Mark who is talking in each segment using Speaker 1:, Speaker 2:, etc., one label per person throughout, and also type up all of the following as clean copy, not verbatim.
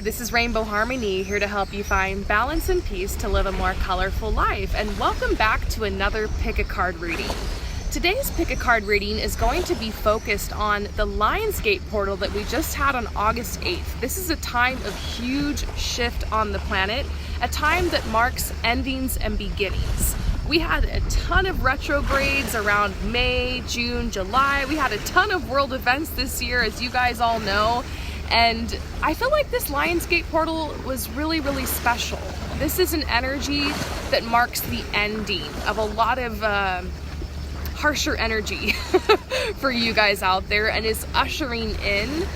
Speaker 1: this is Rainbow Harmony, here to help you find balance and peace to live a more colorful life. And welcome back to another Pick a Card reading. Today's Pick a Card reading is going to be focused on the Lionsgate portal that we just had on August 8th. This is a time of huge shift on the planet, a time that marks endings and beginnings. We had a ton of retrogrades around May, June, July. We had a ton of world events this year, as you guys all know. And I feel like this Lionsgate portal was really, really special. This is an energy that marks the ending of a lot of harsher energy for you guys out there, and is ushering in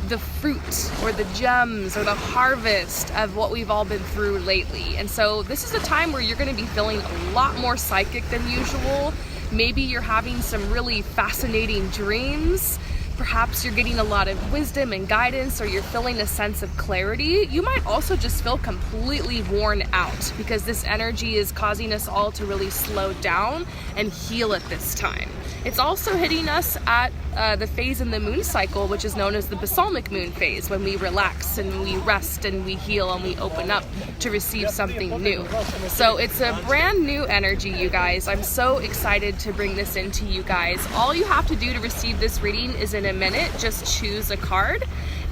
Speaker 1: the fruit or the gems or the harvest of what we've all been through lately. And so this is a time where you're going to be feeling a lot more psychic than usual. Maybe you're having some really fascinating dreams. Perhaps you're getting a lot of wisdom and guidance, or you're feeling a sense of clarity. You might also just feel completely worn out because this energy is causing us all to really slow down and heal at this time. It's also hitting us at the phase in the moon cycle, which is known as the balsamic moon phase, when we relax and we rest and we heal and we open up to receive something new. So it's a brand new energy, you guys. I'm so excited to bring this into you guys. All you have to do to receive this reading is in a minute, just choose a card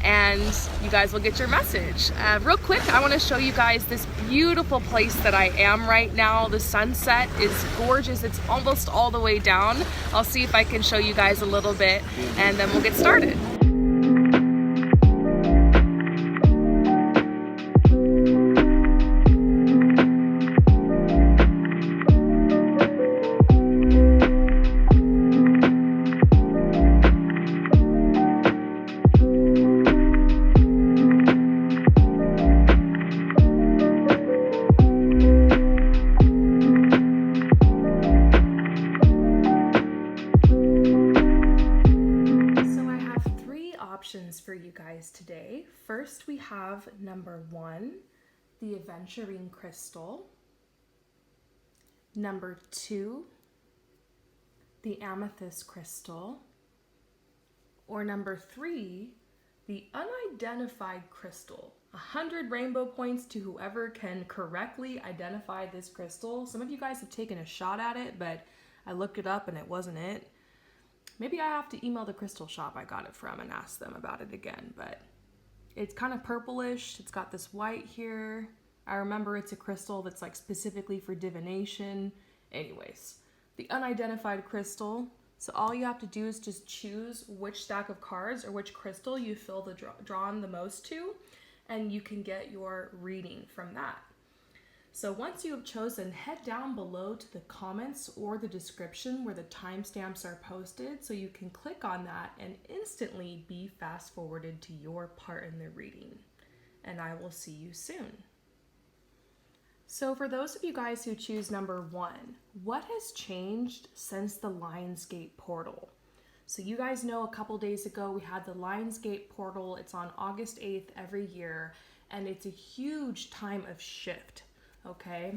Speaker 1: and you guys will get your message. Real quick, I want to show you guys this beautiful place that I am right now. The sunset is gorgeous. It's almost all the way down. I'll see if I can show you guys a little bit and then we'll get started. For you guys today. First, we have number 1, the aventurine crystal. Number 2, the amethyst crystal. Or number 3, the unidentified crystal. 100 rainbow points to whoever can correctly identify this crystal. Some of you guys have taken a shot at it, but I looked it up and it wasn't it. Maybe I have to email the crystal shop I got it from and ask them about it again, but it's kind of purplish. It's got this white here. I remember it's a crystal that's like specifically for divination. Anyways, the unidentified crystal. So all you have to do is just choose which stack of cards or which crystal you feel drawn the most to, and you can get your reading from that. So once you have chosen, head down below to the comments or the description where the timestamps are posted, so you can click on that and instantly be fast forwarded to your part in the reading. And I will see you soon. So for those of you guys who choose number 1, what has changed since the Lionsgate portal? So you guys know a couple days ago we had the Lionsgate portal. It's on August 8th every year, and it's a huge time of shift. Okay,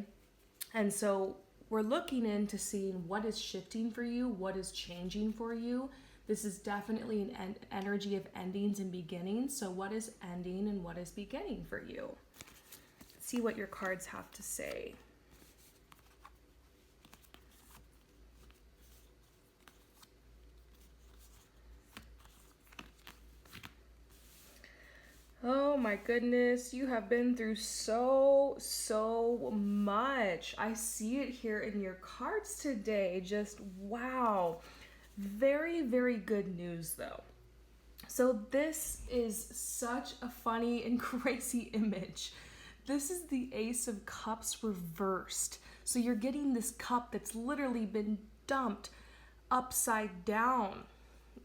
Speaker 1: and so we're looking into seeing what is shifting for you, what is changing for you. This is definitely an energy of endings and beginnings. So what is ending and what is beginning for you? Let's see what your cards have to say. Oh my goodness, you have been through so much. I see it here in your cards today. Just wow. Very, very good news though. So this is such a funny and crazy image. This is the Ace of Cups reversed. So you're getting this cup that's literally been dumped upside down.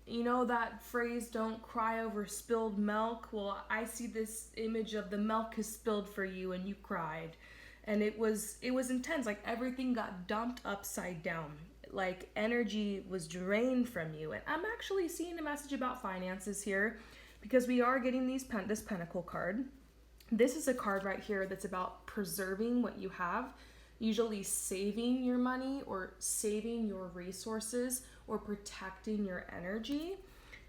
Speaker 1: You know that phrase, don't cry over spilled milk? Well, I see this image of the milk is spilled for you and you cried. And it was intense. Like everything got dumped upside down. Like energy was drained from you. And I'm actually seeing a message about finances here because we are getting this Pentacle card. This is a card right here that's about preserving what you have, usually saving your money or saving your resources or protecting your energy.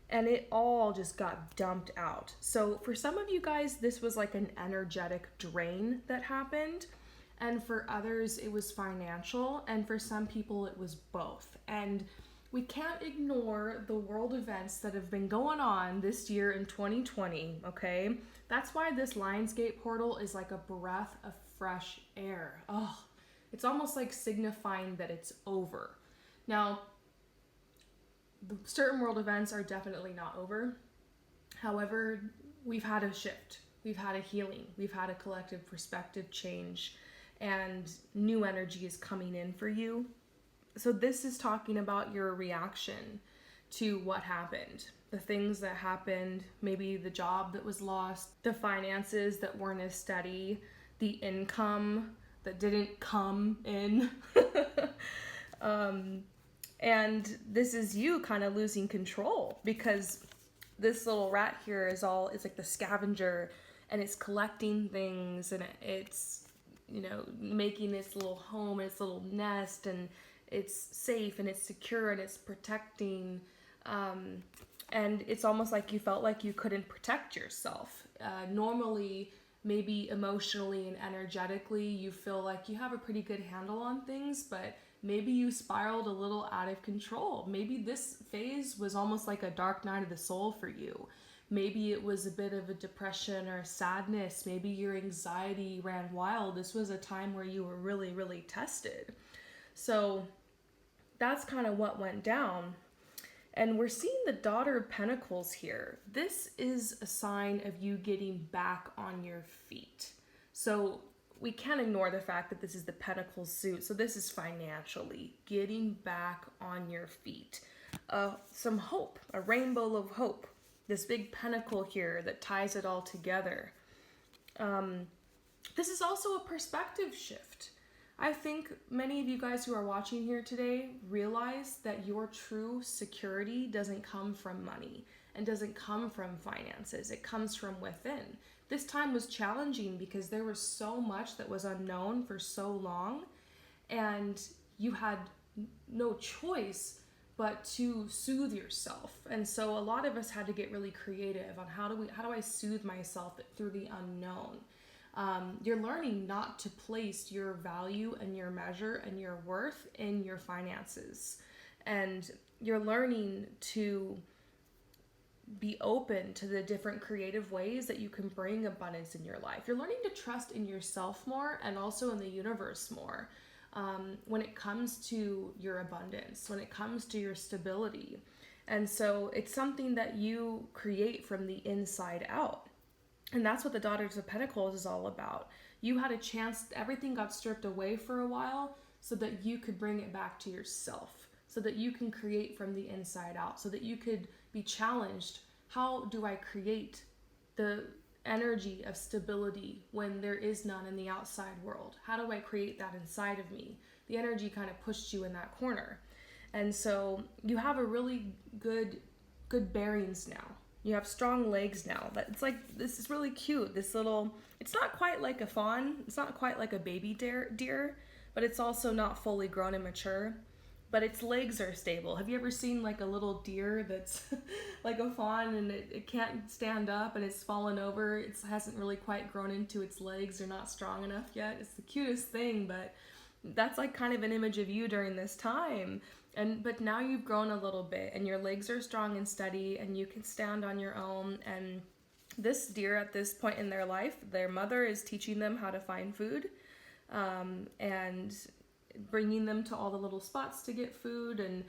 Speaker 1: and it all just got dumped out. So for some of you guys, this was like an energetic drain that happened. And for others, it was financial. And for some people, it was both. And we can't ignore the world events that have been going on this year in 2020, okay? That's why this Lionsgate portal is like a breath of fresh air. Oh, it's almost like signifying that it's over. Now, certain world events are definitely not over. However, we've had a shift. We've had a healing. We've had a collective perspective change, and new energy is coming in for you. So this is talking about your reaction to what happened, the things that happened, maybe the job that was lost, the finances that weren't as steady, the income that didn't come in. And this is you kind of losing control, because this little rat here is like the scavenger, and it's collecting things, and it's, you know, making its little home, its little nest, and it's safe and it's secure and it's protecting. And it's almost like you felt like you couldn't protect yourself. Normally, maybe emotionally and energetically, you feel like you have a pretty good handle on things, but maybe you spiraled a little out of control. Maybe this phase was almost like a dark night of the soul for you. Maybe it was a bit of a depression or sadness. Maybe your anxiety ran wild. This was a time where you were really, really tested. So that's kind of what went down. And we're seeing the Daughter of Pentacles here. This is a sign of you getting back on your feet. So we can't ignore the fact that this is the Pentacles suit. So this is financially getting back on your feet. Some hope, a rainbow of hope. This big pentacle here that ties it all together. This is also a perspective shift. I think many of you guys who are watching here today realize that your true security doesn't come from money and doesn't come from finances. It comes from within. This time was challenging because there was so much that was unknown for so long, and you had no choice but to soothe yourself. And so a lot of us had to get really creative on how do I soothe myself through the unknown. You're learning not to place your value and your measure and your worth in your finances. And you're learning to be open to the different creative ways that you can bring abundance in your life. You're learning to trust in yourself more and also in the universe more. When it comes to your abundance, when it comes to your stability. And so it's something that you create from the inside out. And that's what the Daughters of Pentacles is all about. You had a chance, everything got stripped away for a while so that you could bring it back to yourself, so that you can create from the inside out, so that you could be challenged. How do I create the energy of stability when there is none in the outside world? How do I create that inside of me? The energy kind of pushed you in that corner. And so you have a really good bearings now. You have strong legs now. But it's like, this is really cute. This little, it's not quite like a fawn. It's not quite like a baby deer, but it's also not fully grown and mature. But its legs are stable. Have you ever seen like a little deer that's like a fawn and it can't stand up and it's fallen over? It hasn't really quite grown into its legs. They're not strong enough yet. It's the cutest thing, but that's like kind of an image of you during this time. But now you've grown a little bit and your legs are strong and steady and you can stand on your own. And this deer at this point in their life, their mother is teaching them how to find food, and bringing them to all the little spots to get food. And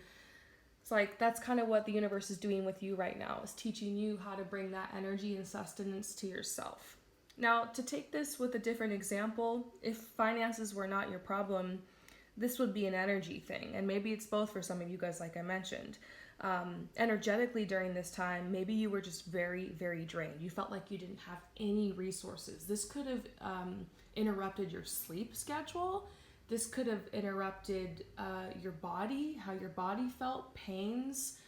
Speaker 1: it's like, that's kind of what the universe is doing with you right now, is teaching you how to bring that energy and sustenance to yourself. Now, to take this with a different example, if finances were not your problem, this would be an energy thing. And maybe it's both for some of you guys, like I mentioned. Energetically during this time, maybe you were just very, very drained. You felt like you didn't have any resources. This could have interrupted your sleep schedule. This could have interrupted your body, how your body felt, pains,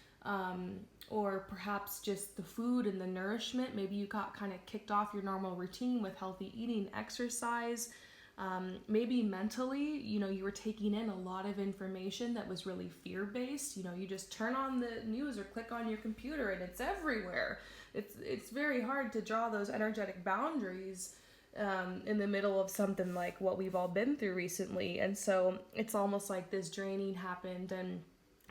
Speaker 1: or perhaps just the food and the nourishment. Maybe you got kind of kicked off your normal routine with healthy eating, exercise. Maybe mentally, you were taking in a lot of information that was really fear-based. You just turn on the news or click on your computer and it's everywhere. It's very hard to draw those energetic boundaries in the middle of something like what we've all been through recently. And so it's almost like this draining happened, and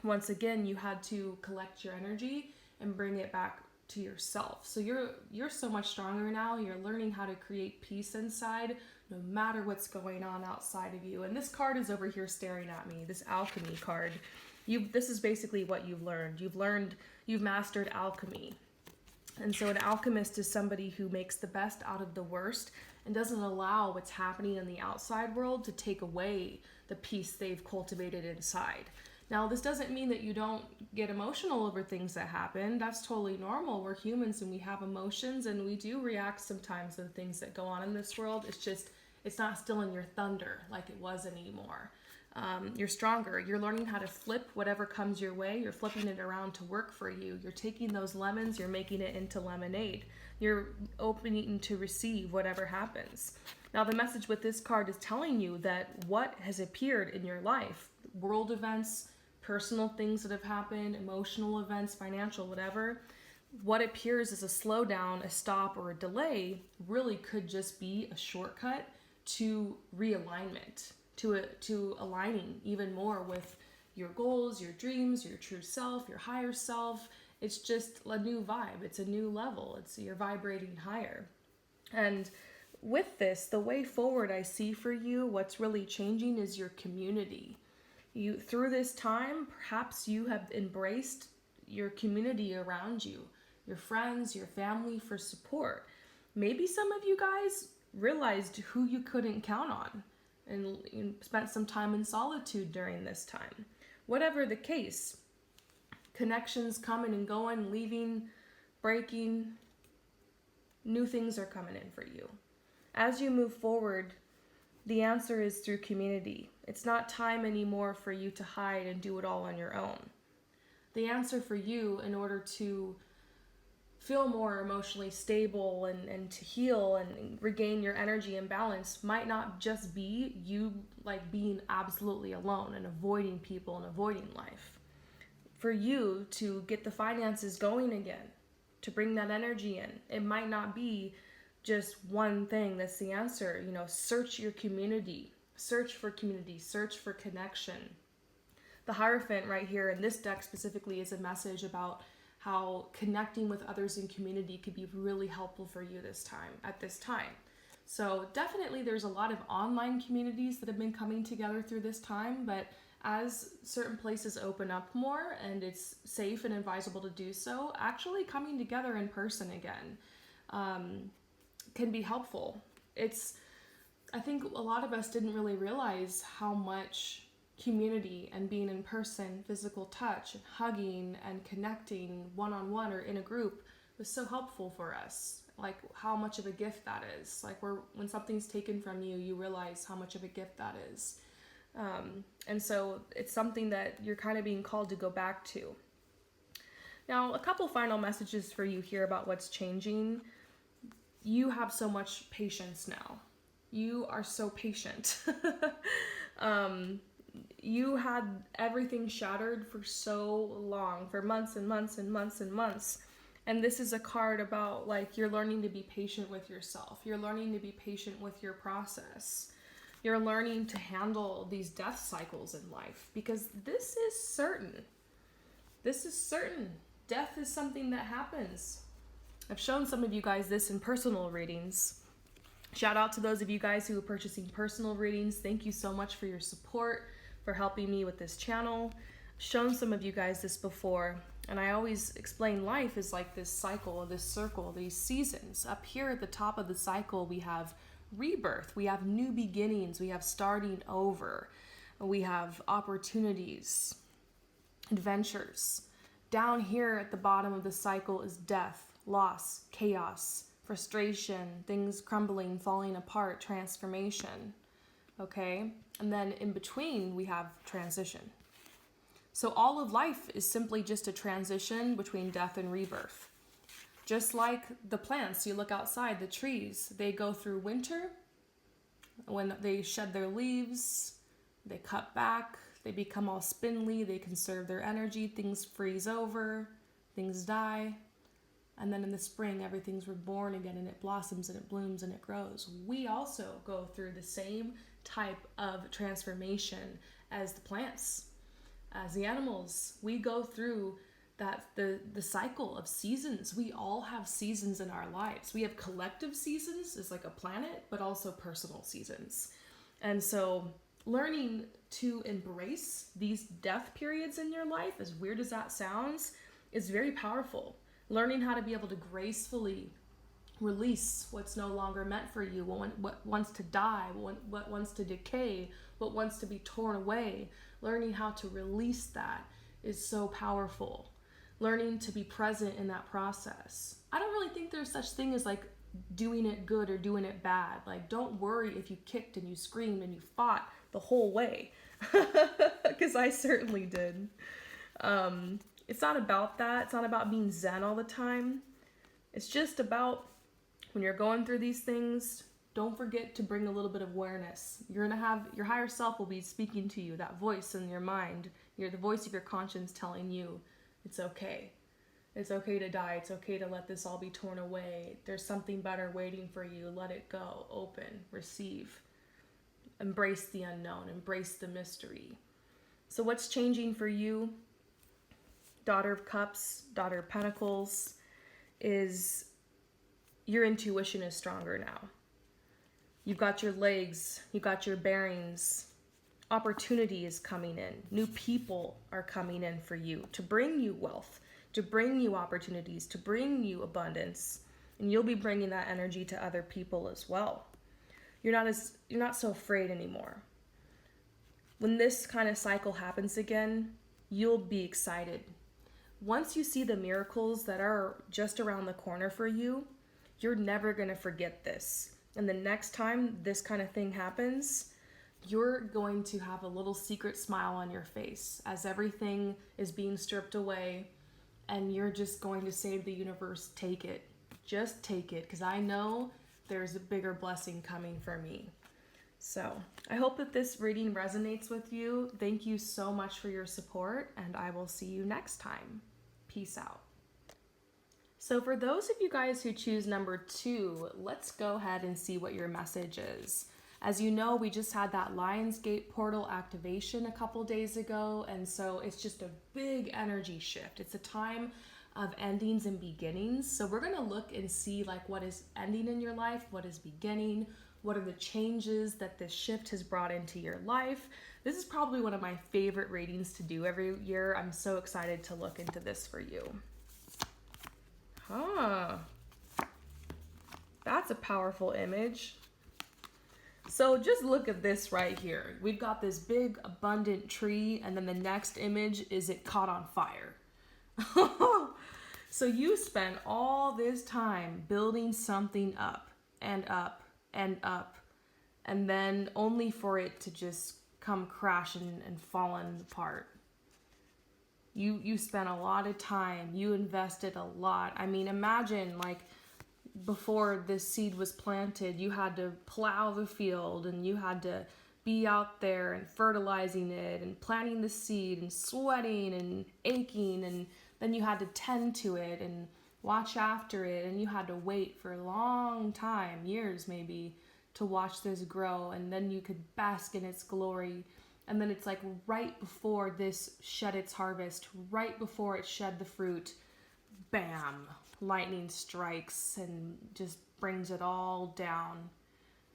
Speaker 1: once again you had to collect your energy and bring it back to yourself. So you're so much stronger now. You're learning how to create peace inside no matter what's going on outside of you. And this card is over here staring at me, this alchemy card. This is basically what you've learned. You've mastered alchemy. And so an alchemist is somebody who makes the best out of the worst and doesn't allow what's happening in the outside world to take away the peace they've cultivated inside. Now, this doesn't mean that you don't get emotional over things that happen. That's totally normal. We're humans and we have emotions, and we do react sometimes to the things that go on in this world. It's just, it's not stealing your thunder like it was anymore. You're stronger. You're learning how to flip whatever comes your way. You're flipping it around to work for you. You're taking those lemons, you're making it into lemonade. You're opening to receive whatever happens. Now, the message with this card is telling you that what has appeared in your life, world events, personal things that have happened, emotional events, financial, whatever, what appears as a slowdown, a stop, or a delay really could just be a shortcut to realignment, to aligning even more with your goals, your dreams, your true self, your higher self. It's just a new vibe. It's a new level. You're vibrating higher. And with this, the way forward I see for you, what's really changing is your community. Through this time, perhaps you have embraced your community around you, your friends, your family for support. Maybe some of you guys realized who you couldn't count on and spent some time in solitude during this time. Whatever the case, connections coming and going, leaving, breaking, new things are coming in for you. As you move forward, the answer is through community. It's not time anymore for you to hide and do it all on your own. The answer for you, in order to feel more emotionally stable and to heal and regain your energy and balance, might not just be you like being absolutely alone and avoiding people and avoiding life. For you to get the finances going again, to bring that energy in, it might not be just one thing that's the answer. Search your community, search for community, search for connection. The Hierophant right here in this deck specifically is a message about how connecting with others in community could be really helpful for you at this time. So definitely there's a lot of online communities that have been coming together through this time, but as certain places open up more and it's safe and advisable to do so, actually coming together in person again can be helpful. I think a lot of us didn't really realize how much community and being in person, physical touch, hugging and connecting one-on-one or in a group was so helpful for us. Like how much of a gift that is. Like when something's taken from you, you realize how much of a gift that is. And so it's something that you're kind of being called to go back to. Now, a couple final messages for you here about what's changing. You have so much patience now. You are so patient. You had everything shattered for so long, for months and months and months and months. And this is a card about like you're learning to be patient with yourself. You're learning to be patient with your process. You're learning to handle these death cycles in life because this is certain. This is certain. Death is something that happens. I've shown some of you guys this in personal readings. Shout out to those of you guys who are purchasing personal readings. Thank you so much for your support, for helping me with this channel. I've shown some of you guys this before, and I always explain life is like this cycle, this circle, these seasons. Up here at the top of the cycle, we have rebirth, we have new beginnings, we have starting over, we have opportunities, adventures. Down here at the bottom of the cycle is death, loss, chaos, frustration, things crumbling, falling apart, transformation. Okay? And then in between, we have transition. So all of life is simply just a transition between death and rebirth. Just like the plants, you look outside, the trees, they go through winter, When they shed their leaves, they cut back, they become all spindly, they conserve their energy, things freeze over, things die. And then in the spring, everything's reborn again, and it blossoms and it blooms and it grows. We also go through the same type of transformation as the plants, as the animals. We go through the cycle of seasons. We all have seasons in our lives. We have collective seasons as like a planet, but also personal seasons. And so learning to embrace these death periods in your life, as weird as that sounds, is very powerful. Learning how to be able to gracefully release what's no longer meant for you, what wants to die, what wants to decay, what wants to be torn away. Learning how to release that is so powerful. Learning to be present in that process. I don't really think there's such thing as like doing it good or doing it bad. Like, don't worry if you kicked and you screamed and you fought the whole way, because I certainly did. It's not about that. It's not about being zen all the time. It's just about when you're going through these things, don't forget to bring a little bit of awareness. You're going to have your higher self will be speaking to you, that voice in your mind. You're the voice of your conscience telling you it's okay. It's okay to die. It's okay to let this all be torn away. There's something better waiting for you. Let it go. Open. Receive. Embrace the unknown. Embrace the mystery. So what's changing for you, Daughter of Cups, Daughter of Pentacles, is your intuition is stronger now. You've got your legs, you've got your bearings. Opportunity is coming in. New people are coming in for you to bring you wealth, to bring you opportunities, to bring you abundance. And you'll be bringing that energy to other people as well. You're not so afraid anymore. When this kind of cycle happens again, you'll be excited. Once you see the miracles that are just around the corner for you, you're never going to forget this. And the next time this kind of thing happens, you're going to have a little secret smile on your face as everything is being stripped away, and you're just going to say to the universe, take it. Just take it, because I know there's a bigger blessing coming for me. So I hope that this reading resonates with you. Thank you so much for your support, and I will see you next time. Peace out. So for those of you guys who choose number 2, let's go ahead and see what your message is. As you know, we just had that Lionsgate portal activation a couple days ago, and so it's just a big energy shift. It's a time of endings and beginnings. So we're going to look and see like what is ending in your life, what is beginning, what are the changes that this shift has brought into your life. This is probably one of my favorite readings to do every year. I'm so excited to look into this for you. That's a powerful image. So just look at this right here. We've got this big abundant tree, and then the next image is it caught on fire. So you spent all this time building something up and up and up, and then only for it to just come crashing and falling apart. You spent a lot of time, you invested a lot. I mean, imagine like before this seed was planted, you had to plow the field, and you had to be out there and fertilizing it and planting the seed and sweating and aching, and then you had to tend to it and watch after it, and you had to wait for a long time, years maybe, to watch this grow, and then you could bask in its glory. And then it's like right before this shed its harvest, right before it shed the fruit, bam, lightning strikes and just brings it all down.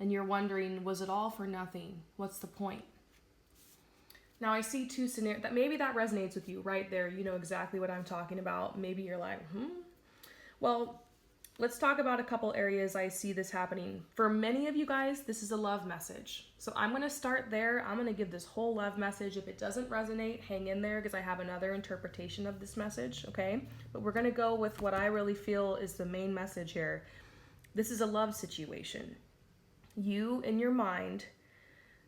Speaker 1: And you're wondering, was it all for nothing? What's the point? Now I see 2 scenarios that maybe that resonates with you right there. You know exactly what I'm talking about. Maybe you're like, Well, let's talk about a couple areas I see this happening. For many of you guys, this is a love message. So I'm going to start there. I'm going to give this whole love message. If it doesn't resonate, hang in there because I have another interpretation of this message, okay? But we're going to go with what I really feel is the main message here. This is a love situation. You, in your mind,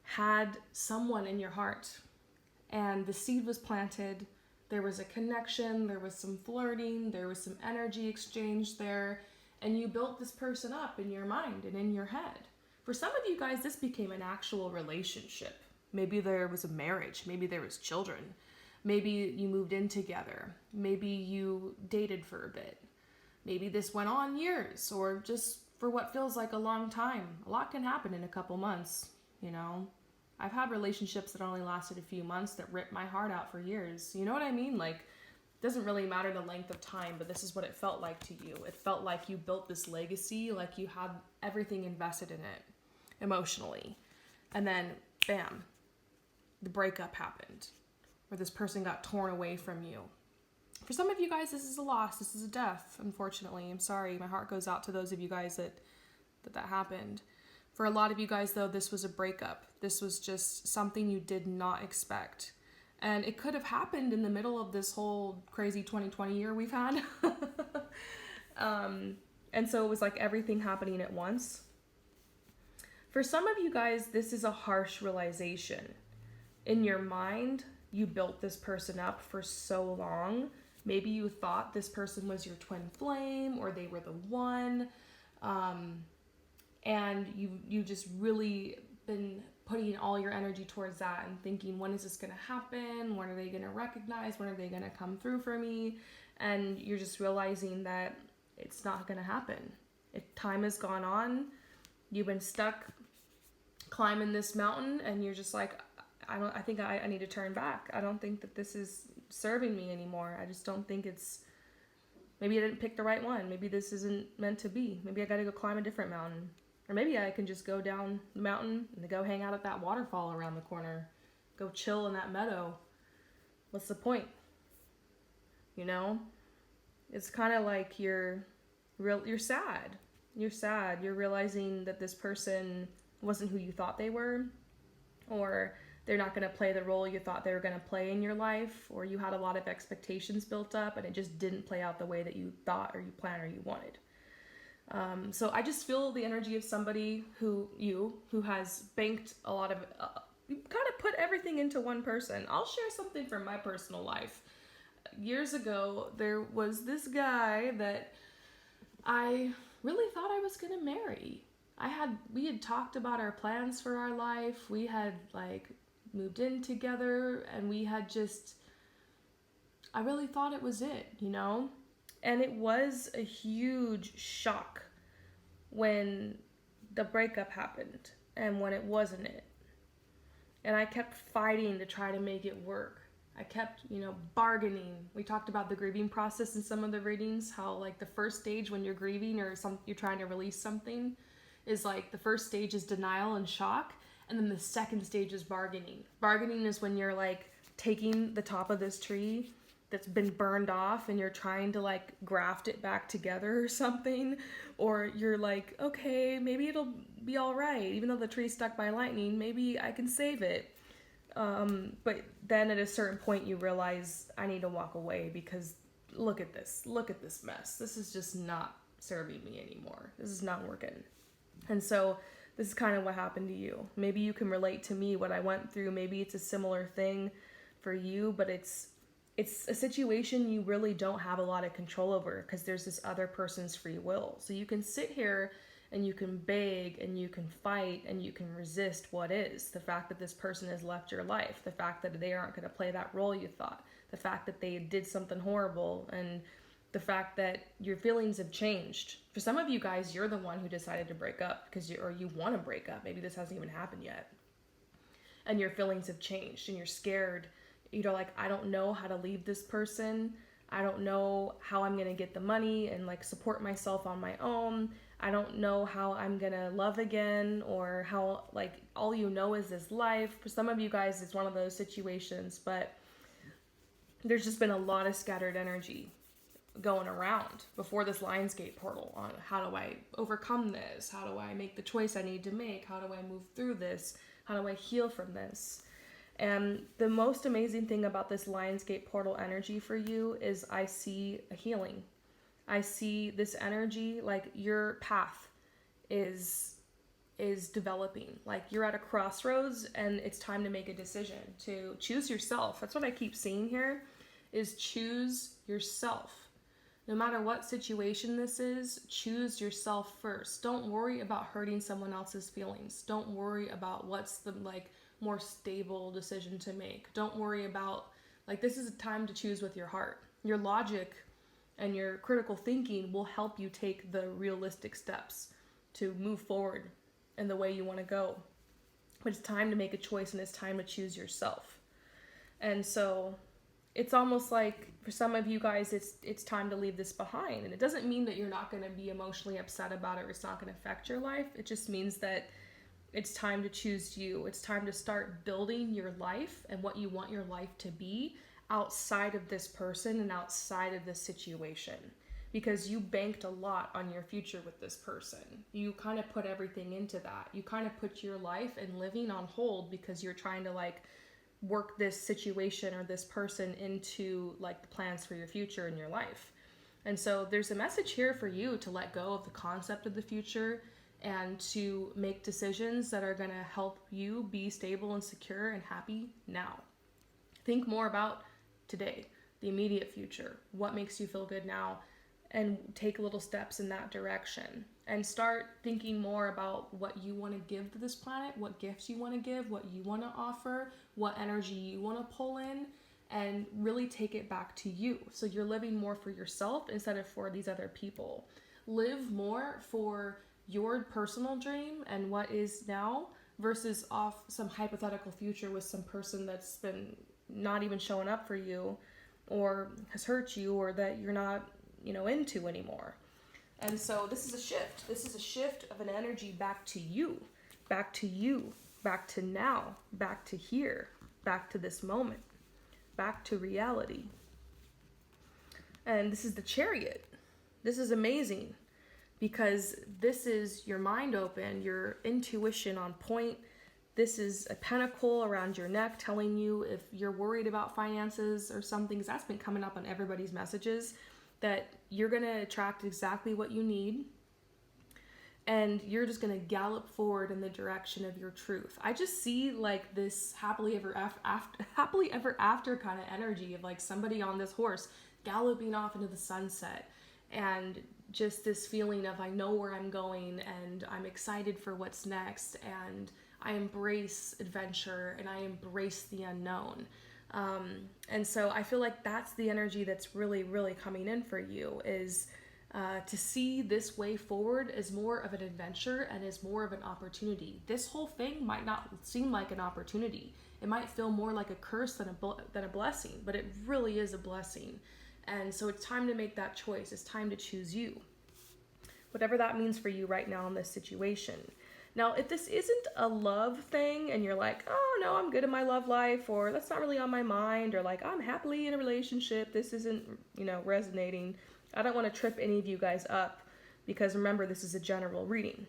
Speaker 1: had someone in your heart, and the seed was planted. There was a connection, there was some flirting, there was some energy exchange there, and you built this person up in your mind and in your head. For some of you guys, this became an actual relationship. Maybe there was a marriage. Maybe there was children. Maybe you moved in together. Maybe you dated for a bit. Maybe this went on years, or just for what feels like a long time. A lot can happen in a couple months, you know. I've had relationships that only lasted a few months that ripped my heart out for years. You know what I mean? Like, it doesn't really matter the length of time, but this is what it felt like to you. It felt like you built this legacy, like you had everything invested in it emotionally. And then, bam, the breakup happened, or this person got torn away from you. For some of you guys, this is a loss. This is a death, unfortunately. I'm sorry. My heart goes out to those of you guys that happened. For a lot of you guys, though, this was a breakup. This was just something you did not expect. And it could have happened in the middle of this whole crazy 2020 year we've had. And so it was like everything happening at once. For some of you guys, this is a harsh realization. In your mind, you built this person up for so long. Maybe you thought this person was your twin flame, or they were the one. And you just really been putting all your energy towards that and thinking, when is this going to happen? When are they going to recognize? When are they going to come through for me? And you're just realizing that it's not going to happen. If time has gone on, you've been stuck climbing this mountain, and you're just like, I think I need to turn back. I don't think that this is serving me anymore. I just don't think maybe I didn't pick the right one. Maybe this isn't meant to be. Maybe I got to go climb a different mountain. Or maybe I can just go down the mountain and go hang out at that waterfall around the corner. Go chill in that meadow. What's the point? You know? It's kind of like you're sad. You're sad. You're realizing that this person wasn't who you thought they were. Or they're not going to play the role you thought they were going to play in your life. Or you had a lot of expectations built up and it just didn't play out the way that you thought or you planned or you wanted. So I just feel the energy of somebody who has banked a lot of, you kind of put everything into one person. I'll share something from my personal life. Years ago, there was this guy that I really thought I was going to marry. We had talked about our plans for our life. We had like moved in together, and I really thought it was it, you know? And it was a huge shock when the breakup happened and when it wasn't it. And I kept fighting to try to make it work. I kept, bargaining. We talked about the grieving process in some of the readings, how like the first stage when you're grieving or you're trying to release something is like the first stage is denial and shock. And then the second stage is bargaining. Bargaining is when you're like taking the top of this tree that's been burned off and you're trying to like graft it back together or something, or you're like, okay, maybe it'll be all right, even though the tree's stuck by lightning, maybe I can save it. But then at a certain point you realize I need to walk away because look at this mess. This is just not serving me anymore. This is not working. And so this is kind of what happened to you. Maybe you can relate to me, what I went through. Maybe it's a similar thing for you, but it's a situation you really don't have a lot of control over because there's this other person's free will. So you can sit here and you can beg and you can fight and you can resist what is. The fact that this person has left your life, the fact that they aren't going to play that role you thought, the fact that they did something horrible, and the fact that your feelings have changed. For some of you guys, you're the one who decided to break up or you want to break up. Maybe this hasn't even happened yet. And your feelings have changed and you're scared. Like, I don't know how to leave this person. I don't know how I'm going to get the money and like support myself on my own. I don't know how I'm going to love again, or how like all you know is this life. For some of you guys, it's one of those situations, but there's just been a lot of scattered energy going around before this Lionsgate portal on how do I overcome this? How do I make the choice I need to make? How do I move through this? How do I heal from this? And the most amazing thing about this Lionsgate portal energy for you is I see a healing. I see this energy, like your path is developing. Like you're at a crossroads and it's time to make a decision to choose yourself. That's what I keep seeing here, is choose yourself. No matter what situation this is, choose yourself first. Don't worry about hurting someone else's feelings. Don't worry about what's the more stable decision to make. Don't worry about this is a time to choose with your heart. Your logic and your critical thinking will help you take the realistic steps to move forward in the way you want to go. But it's time to make a choice, and it's time to choose yourself. And so it's almost like for some of you guys, it's time to leave this behind. And it doesn't mean that you're not going to be emotionally upset about it or it's not going to affect your life. It just means that it's time to choose you. It's time to start building your life and what you want your life to be outside of this person and outside of this situation. Because you banked a lot on your future with this person. You kind of put everything into that. You kind of put your life and living on hold because you're trying to work this situation or this person into the plans for your future in your life. And so there's a message here for you to let go of the concept of the future and to make decisions that are going to help you be stable and secure and happy now. Think more about today, the immediate future, what makes you feel good now, and take little steps in that direction. And start thinking more about what you want to give to this planet, what gifts you want to give, what you want to offer, what energy you want to pull in, and really take it back to you. So you're living more for yourself instead of for these other people. Live more for your personal dream and what is now versus off some hypothetical future with some person that's been not even showing up for you or has hurt you or that you're not, into anymore. And so this is a shift. This is a shift of an energy back to you, back to you, back to now, back to here, back to this moment, back to reality. And this is the Chariot. This is amazing because this is your mind open, your intuition on point. This is a pentacle around your neck telling you if you're worried about finances or something, because that's been coming up on everybody's messages, that you're going to attract exactly what you need and you're just going to gallop forward in the direction of your truth. I just see this happily ever after kind of energy of somebody on this horse galloping off into the sunset, and just this feeling of I know where I'm going and I'm excited for what's next, and I embrace adventure and I embrace the unknown. And so I feel like that's the energy that's really, really coming in for you, is to see this way forward as more of an adventure and as more of an opportunity. This whole thing might not seem like an opportunity. It might feel more like a curse than a blessing, but it really is a blessing. And so it's time to make that choice. It's time to choose you, whatever that means for you right now in this situation. Now, if this isn't a love thing and you're like, oh no, I'm good in my love life, or that's not really on my mind, or I'm happily in a relationship, this isn't, resonating, I don't want to trip any of you guys up, because remember, this is a general reading.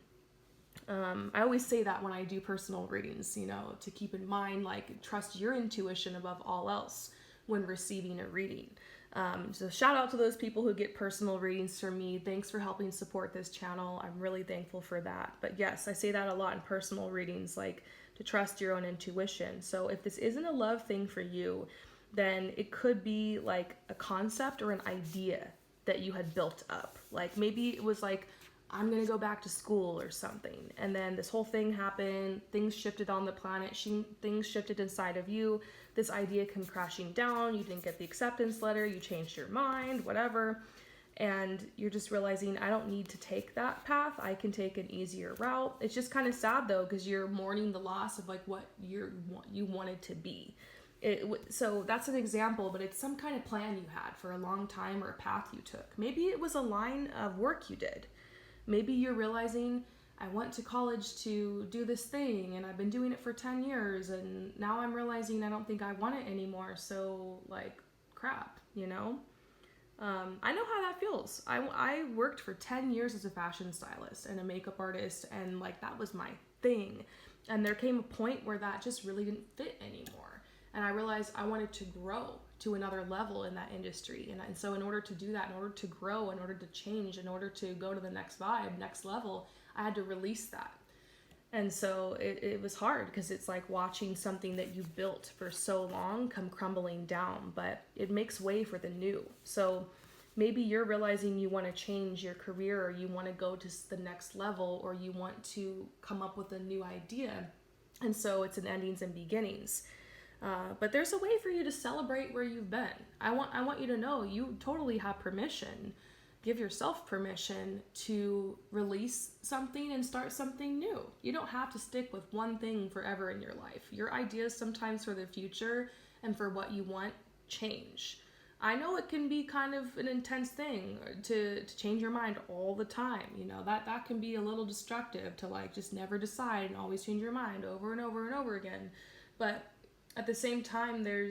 Speaker 1: I always say that when I do personal readings, to keep in mind, trust your intuition above all else when receiving a reading. So shout out to those people who get personal readings from me. Thanks for helping support this channel. I'm really thankful for that. But yes, I say that a lot in personal readings, to trust your own intuition. So if this isn't a love thing for you, then it could be a concept or an idea that you had built up. Maybe it was I'm gonna go back to school or something, and then this whole thing happened, things shifted on the planet, things shifted inside of you, this idea came crashing down, you didn't get the acceptance letter, you changed your mind, whatever, and you're just realizing, I don't need to take that path, I can take an easier route. It's just kind of sad though, because you're mourning the loss of what you wanted to be. So that's an example, but it's some kind of plan you had for a long time or a path you took. Maybe it was a line of work you did. Maybe you're realizing, I went to college to do this thing and I've been doing it for 10 years and now I'm realizing I don't think I want it anymore. So crap, I know how that feels. I worked for 10 years as a fashion stylist and a makeup artist, and that was my thing. And there came a point where that just really didn't fit anymore. And I realized I wanted to grow to another level in that industry. And so in order to do that, in order to grow, in order to change, in order to go to the next vibe, next level, I had to release that. And so it was hard, because it's watching something that you built for so long come crumbling down, but it makes way for the new. So Maybe you're realizing you want to change your career, or you want to go to the next level, or you want to come up with a new idea. And so it's an endings and beginnings. But there's a way for you to celebrate where you've been. I want you to know you totally have permission. Give yourself permission to release something and start something new. You don't have to stick with one thing forever in your life. Your ideas sometimes for the future and for what you want change. I know it can be kind of an intense thing to change your mind all the time. You know, that can be a little destructive to like just never decide and always change your mind over and over and over again. But at the same time, there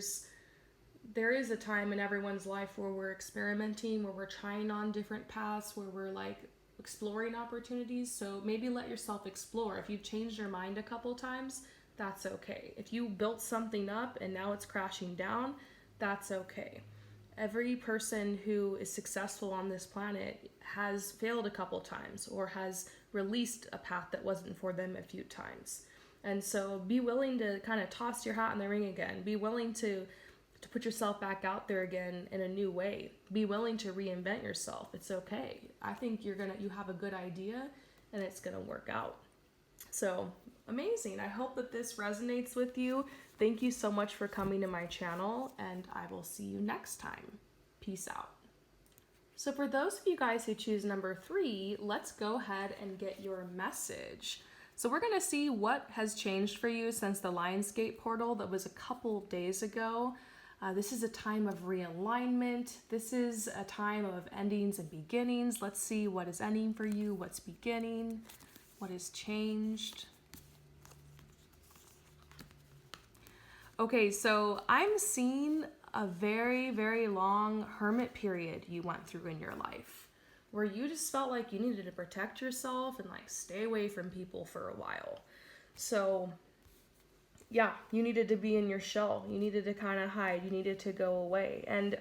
Speaker 1: is a time in everyone's life where we're experimenting, where we're trying on different paths, where we're like exploring opportunities. So maybe let yourself explore. If you've changed your mind a couple times, that's okay. If you built something up and now it's crashing down, that's okay. Every person who is successful on this planet has failed a couple times or has released a path that wasn't for them a few times. And so be willing to kind of toss your hat in the ring again. Be willing to put yourself back out there again in a new way. Be willing to reinvent yourself. It's okay. I think you have a good idea and it's gonna work out. So amazing. I hope that this resonates with you. Thank you so much for coming to my channel, and I will see you next time. Peace out. So for those of you guys who choose number 3, let's go ahead and get your message. So we're going to see what has changed for you since the Lionsgate portal that was a couple days ago. This is a time of realignment. This is a time of endings and beginnings. Let's see what is ending for you, what's beginning, what has changed. Okay, so I'm seeing a very, very long hermit period you went through in your life, where you just felt like you needed to protect yourself and like stay away from people for a while. So yeah, you needed to be in your shell. You needed to kind of hide. You needed to go away. And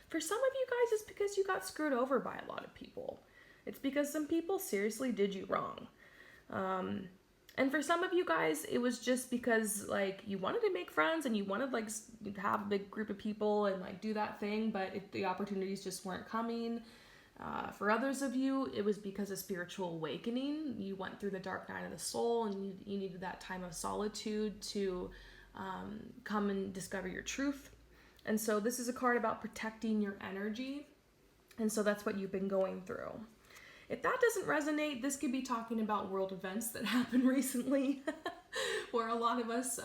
Speaker 1: for some of you guys, it's because you got screwed over by a lot of people. It's because some people seriously did you wrong. And for some of you guys, it was just because like you wanted to make friends and you wanted like to have a big group of people and like do that thing, but the opportunities just weren't coming. For others of you, it was because of spiritual awakening. You went through the dark night of the soul and you needed that time of solitude to come and discover your truth. And so this is a card about protecting your energy. And so that's what you've been going through. If that doesn't resonate, this could be talking about world events that happened recently where a lot of us,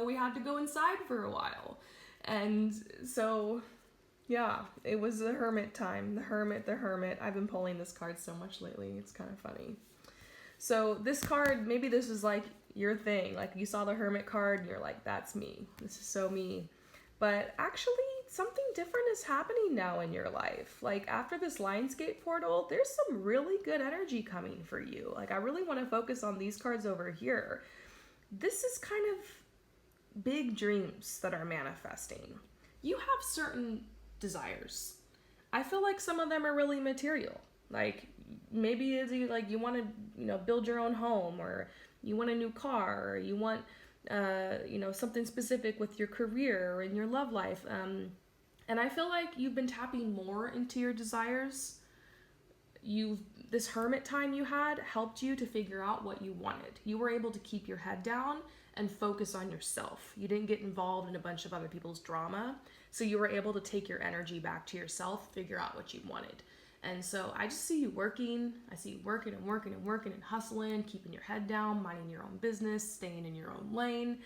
Speaker 1: we had to go inside for a while. And so, yeah, it was the hermit time, the hermit. I've been pulling this card so much lately. It's kind of funny. So this card, maybe this is like your thing. Like you saw the hermit card and you're like, that's me. This is so me. But actually, something different is happening now in your life. Like after this Lionsgate portal, there's some really good energy coming for you. Like I really want to focus on these cards over here. This is kind of big dreams that are manifesting. You have certain desires. I feel like some of them are really material. Like maybe it's like you want to, build your own home, or you want a new car, or you want something specific with your career or in your love life. And I feel like you've been tapping more into your desires. This hermit time you had helped you to figure out what you wanted. You were able to keep your head down and focus on yourself. You didn't get involved in a bunch of other people's drama. So you were able to take your energy back to yourself, figure out what you wanted. And so I just see you working. I see you working and hustling, keeping your head down, minding your own business, staying in your own lane.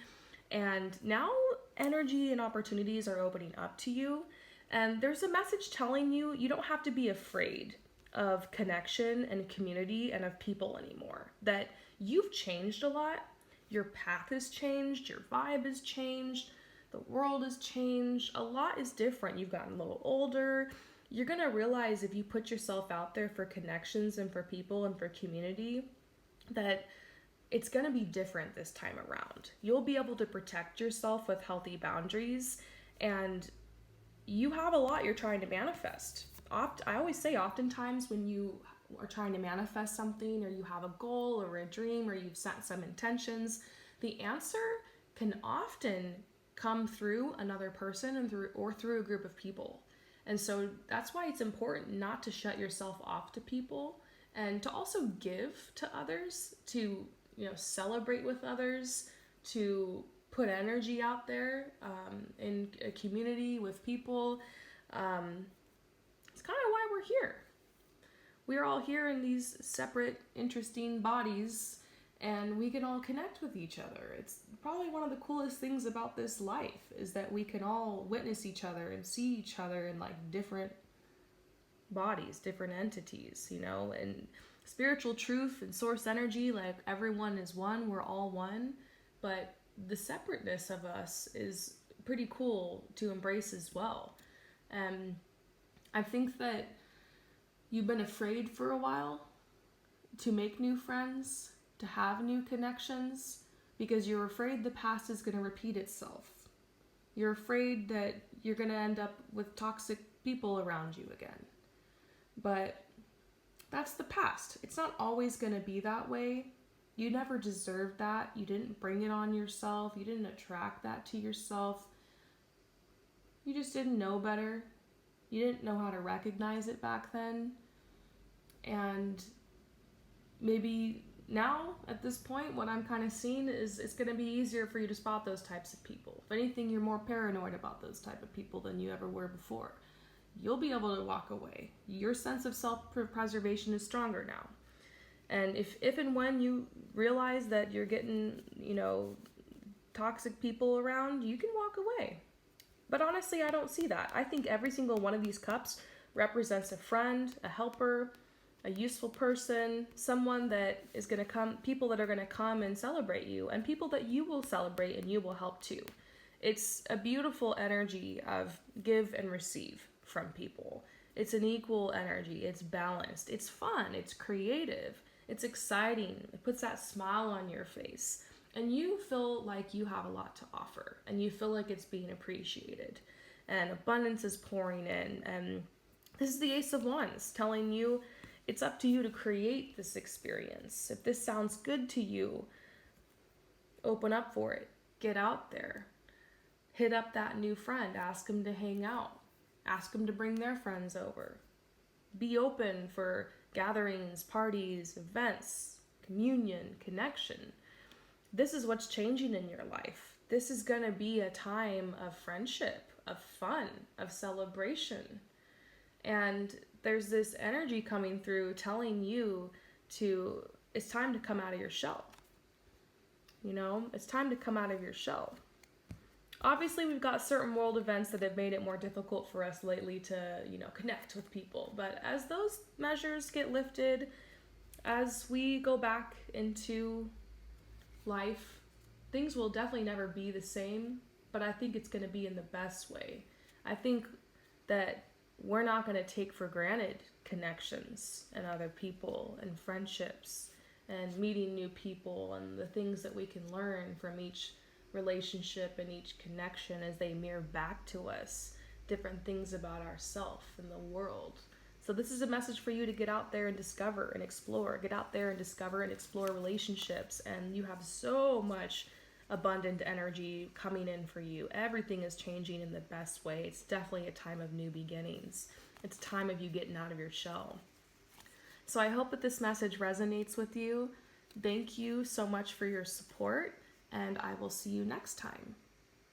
Speaker 1: And now energy and opportunities are opening up to you. And there's a message telling you you don't have to be afraid of connection and community and of people anymore. That you've changed a lot. Your path has changed. Your vibe has changed. The world has changed. A lot is different. You've gotten a little older. You're going to realize if you put yourself out there for connections and for people and for community, that it's going to be different this time around. You'll be able to protect yourself with healthy boundaries, and you have a lot you're trying to manifest. I always say oftentimes when you are trying to manifest something, or you have a goal or a dream, or you've set some intentions, the answer can often come through another person or through a group of people. And so that's why it's important not to shut yourself off to people, and to also give to others, to celebrate with others, to put energy out there in a community with people. It's kind of why we're here. We're all here in these separate, interesting bodies, and we can all connect with each other. It's probably one of the coolest things about this life, is that we can all witness each other and see each other in like different bodies, different entities, and spiritual truth and source energy, like everyone is one, we're all one, but the separateness of us is pretty cool to embrace as well. And I think that you've been afraid for a while to make new friends, to have new connections, because you're afraid the past is going to repeat itself. You're afraid that you're going to end up with toxic people around you again. But that's the past. It's not always going to be that way. You never deserved that. You didn't bring it on yourself. You didn't attract that to yourself. You just didn't know better. You didn't know how to recognize it back then. And maybe now, at this point, what I'm kind of seeing is it's going to be easier for you to spot those types of people. If anything, you're more paranoid about those type of people than you ever were before. You'll be able to walk away. Your sense of self-preservation is stronger now. And if and when you realize that you're getting, toxic people around, you can walk away. But honestly, I don't see that. I think every single one of these cups represents a friend, a helper, a useful person, someone that is going to come, people that are going to come and celebrate you, and people that you will celebrate and you will help too. It's a beautiful energy of give and receive from people. It's an equal energy. It's balanced. It's fun. It's creative. It's exciting. It puts that smile on your face. And you feel like you have a lot to offer. And you feel like it's being appreciated. And abundance is pouring in. And this is the Ace of Wands telling you it's up to you to create this experience. If this sounds good to you, open up for it. Get out there. Hit up that new friend. Ask them to hang out. Ask them to bring their friends over. Be open for gatherings, parties, events, communion, connection. This is what's changing in your life. This is going to be a time of friendship, of fun, of celebration. And there's this energy coming through telling you it's time to come out of your shell. It's time to come out of your shell. Obviously, we've got certain world events that have made it more difficult for us lately to, connect with people. But as those measures get lifted, as we go back into life, things will definitely never be the same, but I think it's going to be in the best way. I think that we're not going to take for granted connections and other people and friendships and meeting new people and the things that we can learn from each relationship and each connection as they mirror back to us different things about ourselves and the world. So this is a message for you to get out there and discover and explore. Get out there and discover and explore relationships, and you have so much abundant energy coming in for you. Everything is changing in the best way. It's definitely a time of new beginnings. It's a time of you getting out of your shell. So I hope that this message resonates with you. Thank you so much for your support, and I will see you next time.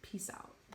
Speaker 1: Peace out.